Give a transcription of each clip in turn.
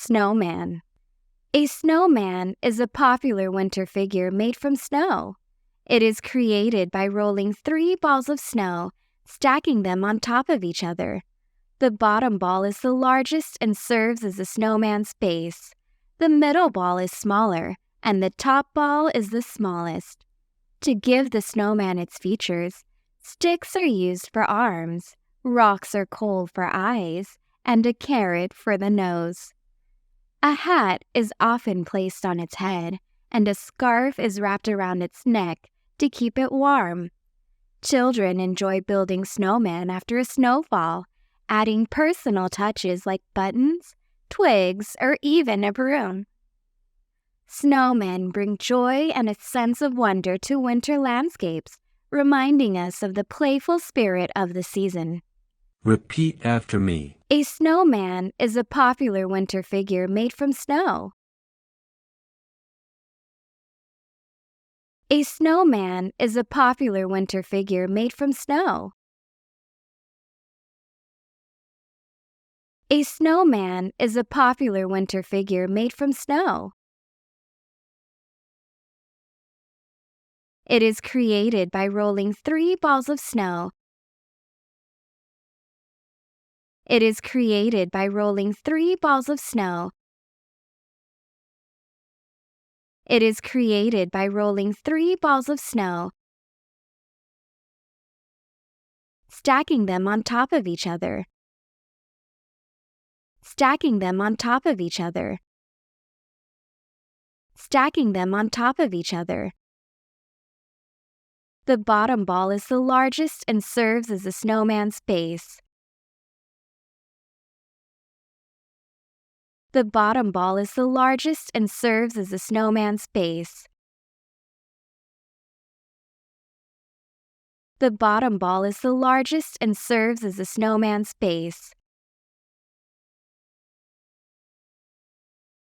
Snowman. A snowman is a popular winter figure made from snow. It is created by rolling 3 balls of snow, stacking them on top of each other. The bottom ball is the largest and serves as a snowman's base. The middle ball is smaller, and the top ball is the smallest. To give the snowman its features, sticks are used for arms, rocks are cold for eyes, and a carrot for the nose. A hat is often placed on its head, and a scarf is wrapped around its neck to keep it warm. Children enjoy building snowmen after a snowfall, adding personal touches like buttons, twigs, or even a broom. Snowmen bring joy and a sense of wonder to winter landscapes, reminding us of the playful spirit of the season. Repeat after me. A snowman is a popular winter figure made from snow. A snowman is a popular winter figure made from snow. A snowman is a popular winter figure made from snow. It is created by rolling 3 balls of snow. It is created by rolling 3 balls of snow. It is created by rolling 3 balls of snow, stacking them on top of each other. Stacking them on top of each other. Stacking them on top of each other. The bottom ball is the largest and serves as a snowman's base. The bottom ball is the largest and serves as a snowman's base. The bottom ball is the largest and serves as a snowman's base.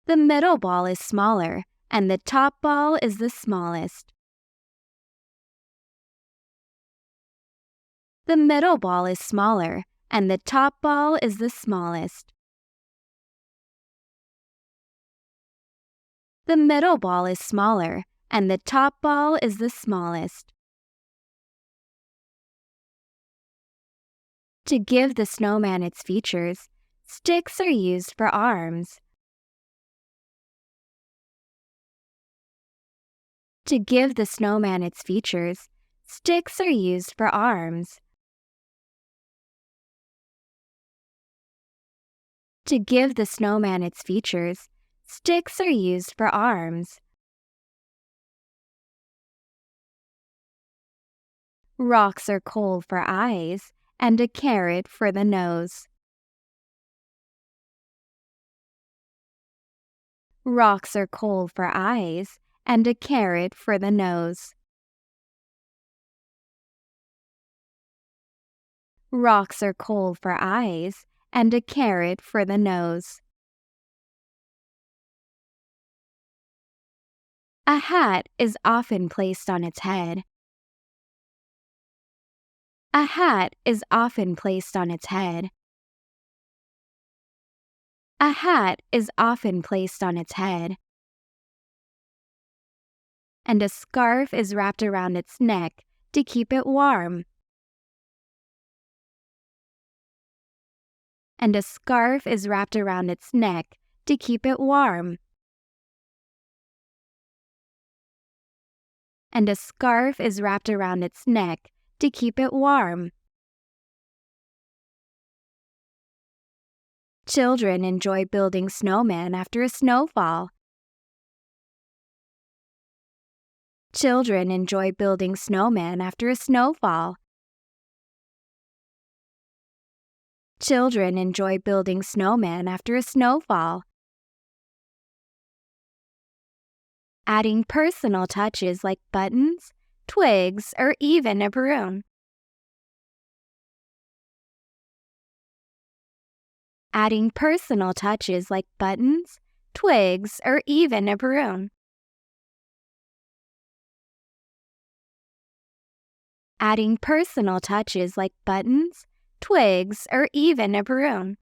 The middle ball is smaller, and the top ball is the smallest. The middle ball is smaller, and the top ball is the smallest. The middle ball is smaller, and the top ball is the smallest. To give the snowman its features, sticks are used for arms. To give the snowman its features, sticks are used for arms. To give the snowman its features, sticks are used for arms. Rocks are cold for eyes, and a carrot for the nose. Rocks are cold for eyes, and a carrot for the nose. Rocks are cold for eyes, and a carrot for the nose. A hat is often placed on its head. A hat is often placed on its head. A hat is often placed on its head. And a scarf is wrapped around its neck to keep it warm. And a scarf is wrapped around its neck to keep it warm. And a scarf is wrapped around its neck to keep it warm. Children enjoy building snowmen after a snowfall. Children enjoy building snowmen after a snowfall. Children enjoy building snowmen after a snowfall. Adding personal touches like buttons, twigs, or even a broom. Adding personal touches like buttons, twigs, or even a broom. Adding personal touches like buttons, twigs, or even a broom.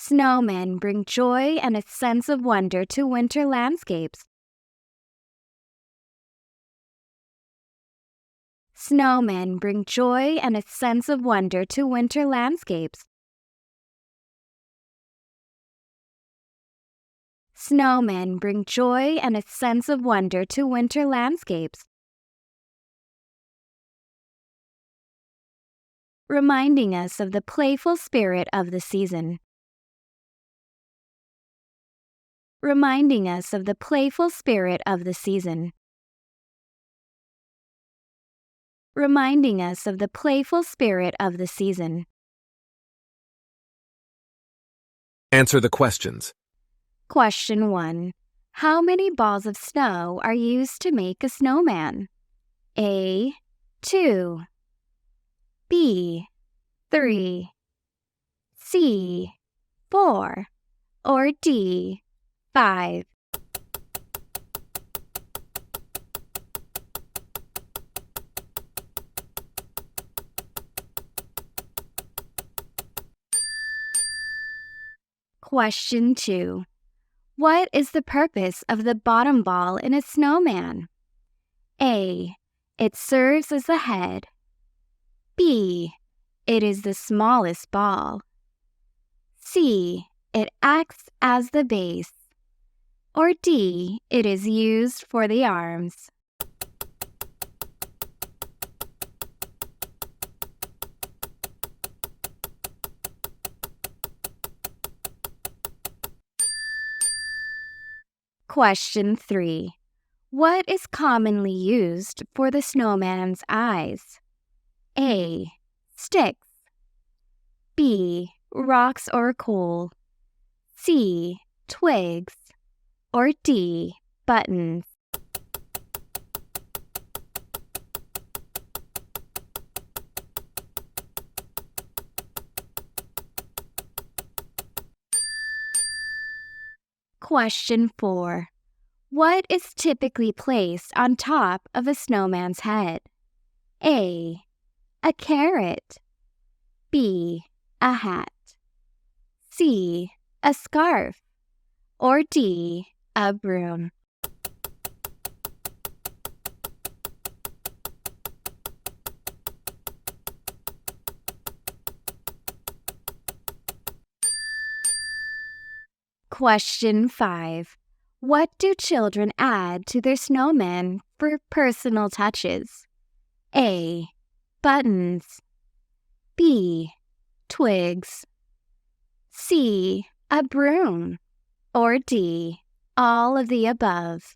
Snowmen bring joy and a sense of wonder to winter landscapes. Snowmen bring joy and a sense of wonder to winter landscapes. Snowmen bring joy and a sense of wonder to winter landscapes. Reminding us of the playful spirit of the season. Reminding us of the playful spirit of the season. Reminding us of the playful spirit of the season. Answer the questions. Question 1. How many balls of snow are used to make a snowman? A. 2. B. 3. C. 4. Or D. 5. Question 2. What is the purpose of the bottom ball in a snowman? A. It serves as the head. B. It is the smallest ball. C. It acts as the base. Or D. It is used for the arms. Question 3. What is commonly used for the snowman's eyes? A. Sticks. B. Rocks or coal. C. Twigs. Or D. Buttons. Question 4. What is typically placed on top of a snowman's head? A. A carrot. B. A hat. C. A scarf. Or D. A broom. Question 5. What do children add to their snowman for personal touches? A. Buttons. B. Twigs. C. A broom. Or D. All of the above.